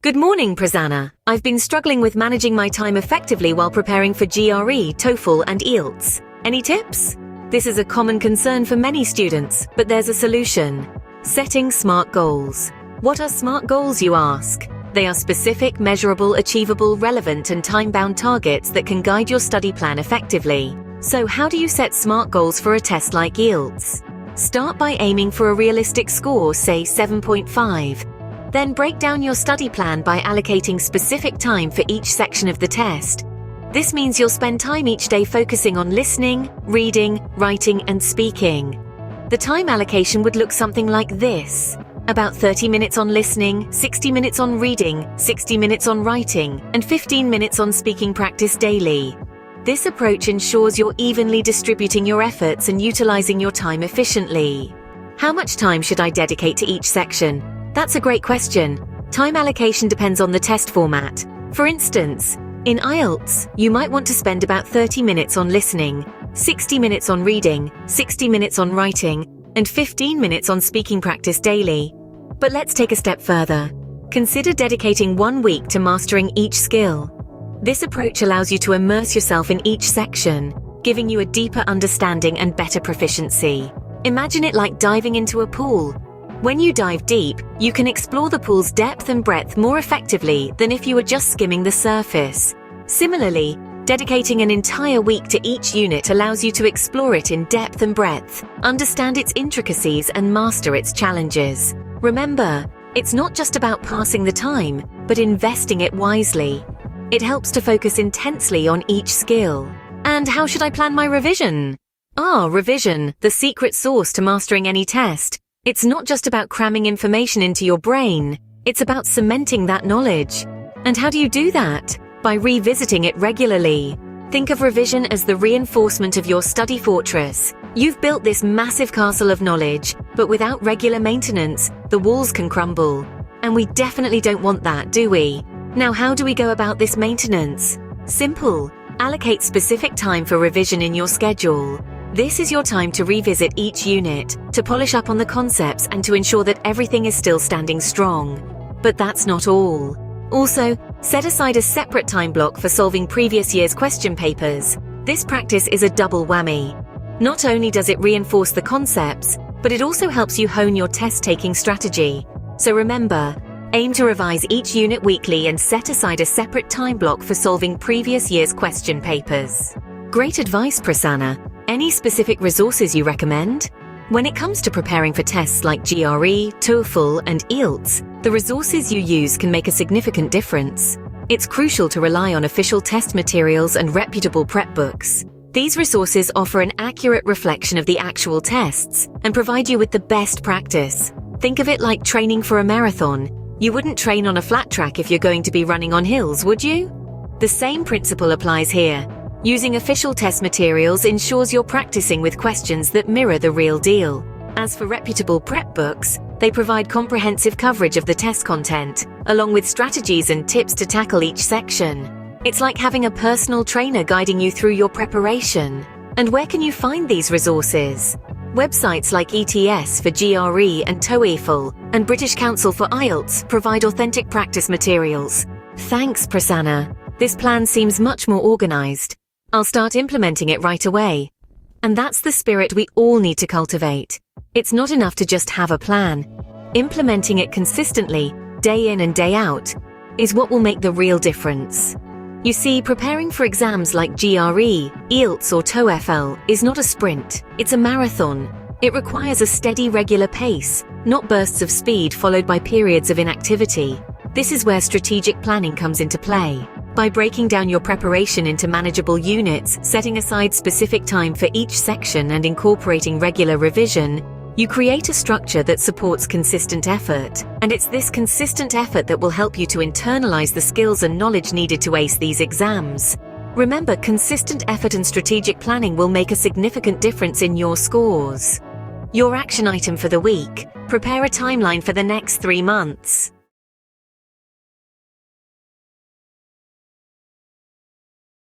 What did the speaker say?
Good morning, Prasanna. I've been struggling with managing my time effectively while preparing for GRE, TOEFL, and IELTS. Any tips? This is a common concern for many students, but there's a solution. Setting SMART goals. What are SMART goals, you ask? They are specific, measurable, achievable, relevant, and time-bound targets that can guide your study plan effectively. So how do you set SMART goals for a test like IELTS? Start by aiming for a realistic score, say 7.5. Then break down your study plan by allocating specific time for each section of the test. This means you'll spend time each day focusing on listening, reading, writing, and speaking. The time allocation would look something like this. About 30 minutes on listening, 60 minutes on reading, 60 minutes on writing, and 15 minutes on speaking practice daily. This approach ensures you're evenly distributing your efforts and utilizing your time efficiently. How much time should I dedicate to each section? That's a great question. Time allocation depends on the test format. For instance, in IELTS, you might want to spend about 30 minutes on listening, 60 minutes on reading, 60 minutes on writing, and 15 minutes on speaking practice daily. But let's take a step further. Consider dedicating 1 week to mastering each skill. This approach allows you to immerse yourself in each section, giving you a deeper understanding and better proficiency. Imagine it like diving into a pool. When you dive deep, you can explore the pool's depth and breadth more effectively than if you were just skimming the surface. Similarly, dedicating an entire week to each unit allows you to explore it in depth and breadth, understand its intricacies, and master its challenges. Remember, it's not just about passing the time, but investing it wisely. It helps to focus intensely on each skill. And how should I plan my revision? Revision, the secret sauce to mastering any test. It's not just about cramming information into your brain, it's about cementing that knowledge. And how do you do that? By revisiting it regularly. Think of revision as the reinforcement of your study fortress. You've built this massive castle of knowledge, but without regular maintenance, the walls can crumble. And we definitely don't want that, do we? Now, how do we go about this maintenance? Simple. Allocate specific time for revision in your schedule. This is your time to revisit each unit, to polish up on the concepts, and to ensure that everything is still standing strong. But that's not all. Also, set aside a separate time block for solving previous year's question papers. This practice is a double whammy. Not only does it reinforce the concepts, but it also helps you hone your test-taking strategy. So remember, aim to revise each unit weekly and set aside a separate time block for solving previous year's question papers. Great advice, Prasanna. Any specific resources you recommend? When it comes to preparing for tests like GRE, TOEFL, and IELTS, the resources you use can make a significant difference. It's crucial to rely on official test materials and reputable prep books. These resources offer an accurate reflection of the actual tests and provide you with the best practice. Think of it like training for a marathon. You wouldn't train on a flat track if you're going to be running on hills, would you? The same principle applies here. Using official test materials ensures you're practicing with questions that mirror the real deal. As for reputable prep books, they provide comprehensive coverage of the test content, along with strategies and tips to tackle each section. It's like having a personal trainer guiding you through your preparation. And where can you find these resources? Websites like ETS for GRE and TOEFL and British Council for IELTS provide authentic practice materials. Thanks, Prasanna. This plan seems much more organized. I'll start implementing it right away. And that's the spirit we all need to cultivate. It's not enough to just have a plan. Implementing it consistently, day in and day out, is what will make the real difference. You see, preparing for exams like GRE, IELTS, or TOEFL is not a sprint, it's a marathon. It requires a steady, regular pace, not bursts of speed followed by periods of inactivity. This is where strategic planning comes into play. By breaking down your preparation into manageable units, setting aside specific time for each section, and incorporating regular revision, you create a structure that supports consistent effort. And it's this consistent effort that will help you to internalize the skills and knowledge needed to ace these exams. Remember, consistent effort and strategic planning will make a significant difference in your scores. Your action item for the week: prepare a timeline for the next 3 months.